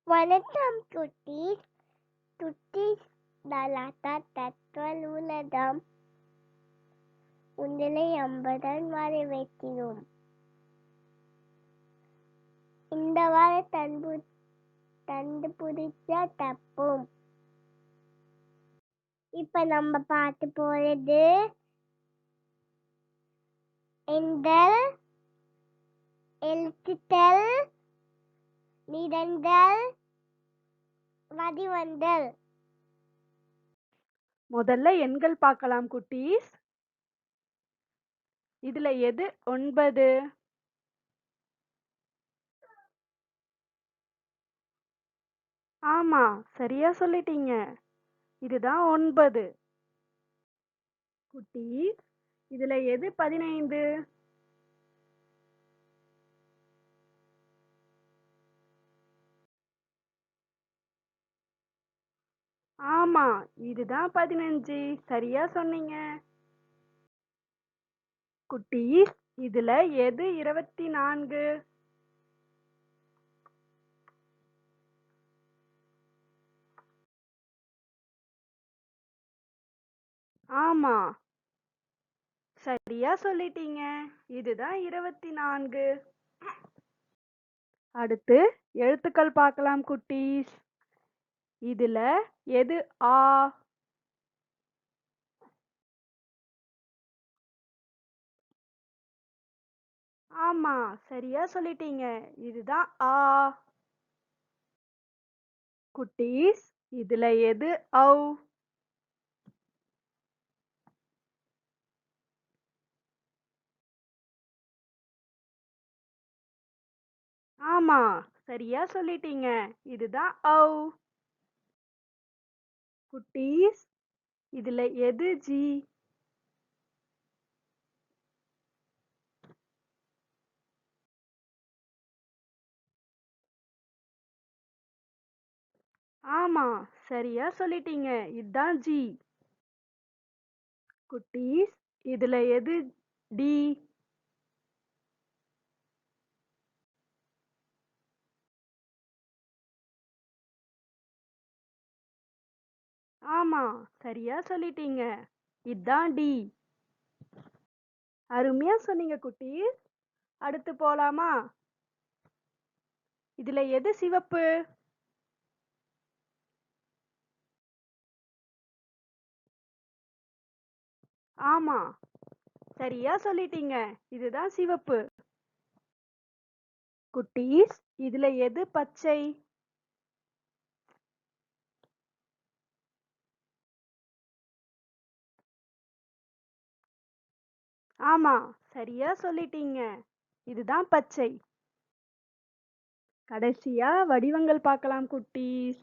வணக்கம் குட்டீஸ். குட்டீஸ் கலாட்டா தகவல் உலகம் உங்களை அன்புடன் வரவேற்கிறோம். இந்த வார கண்டுபிடிச்ச தப்போம். இப்ப நம்ம பார்த்து போறது எண்கள், எழுத்துக்கள், நிறங்கள், வடிவங்கள். முதல்ல எண்கள் பார்க்கலாம் குட்டீஸ். இதுல எது 9? ஆமா, சரியா சொல்லிட்டீங்க. இதுதான் 9. குட்டீஸ், இதுல எது 15? ஆமா, இதுதான் 15. சரியா சொன்னீங்க. குட்டீஸ், இதுல எது 24? ஆமா, சரியா சொல்லிட்டீங்க. இதுதான் 24. அடுத்து எழுத்துக்கள் பார்க்கலாம் குட்டீஸ். இதுல எது ஆ? ஆமா, சரியா சொல்லிட்டீங்க. இதுதான் ஆ. குட்டீஸ், இதுல எது ஔ? ஆமா, சரியா சொல்லிட்டீங்க. இதுதான் ஔ. குட்டீஸ், இதுல எது ஜி? ஆமா, சரியா சொல்லிட்டீங்க. இதுதான் ஜி. குட்டீஸ், இதுல எது டி? ஆமா, சரியா சொல்லிட்டீங்க. இதுதான் டி. அருமையா சொன்னீங்க குட்டீஸ். அடுத்து போலாமா? இதுல எது சிவப்பு? ஆமா, சரியா சொல்லிட்டீங்க. இதுதான் சிவப்பு. குட்டீஸ், இதுல எது பச்சை? ஆமா, சரியா சொல்லிட்டீங்க. இதுதான் பச்சை. கடைசியா வடிவங்கள் பார்க்கலாம் குட்டீஸ்.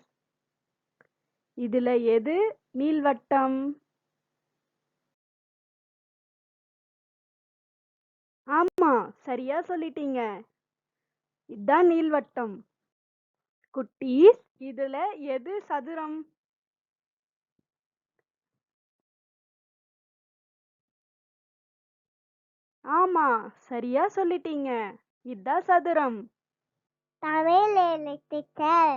இதுல எது நீள்வட்டம்? ஆமா, சரியா சொல்லிட்டீங்க. இதுதான் நீள்வட்டம். குட்டீஸ், இதுல எது சதுரம்? ஆமா, சரியா சொல்லிட்டீங்க. இதுதான் சதுரம். தமிழ் எழுத்துக்கள்.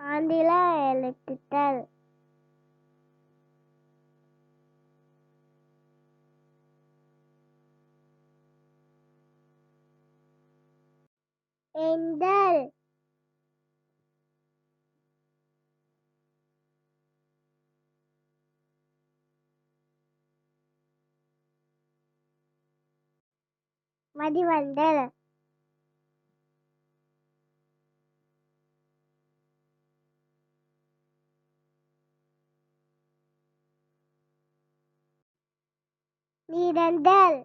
ஆங்கில எழுத்துக்கள். எண்கள். வடிவங்கள். நிறங்கள்.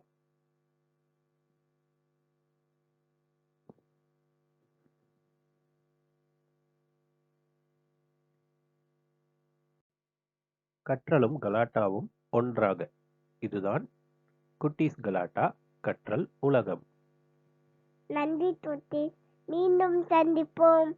கற்றலும் கலாட்டாவும் ஒன்றாக. இதுதான் குட்டீஸ் கலாட்டா கற்றல் உலகம். நன்றி குட்டீஸ். மீண்டும் சந்திப்போம்.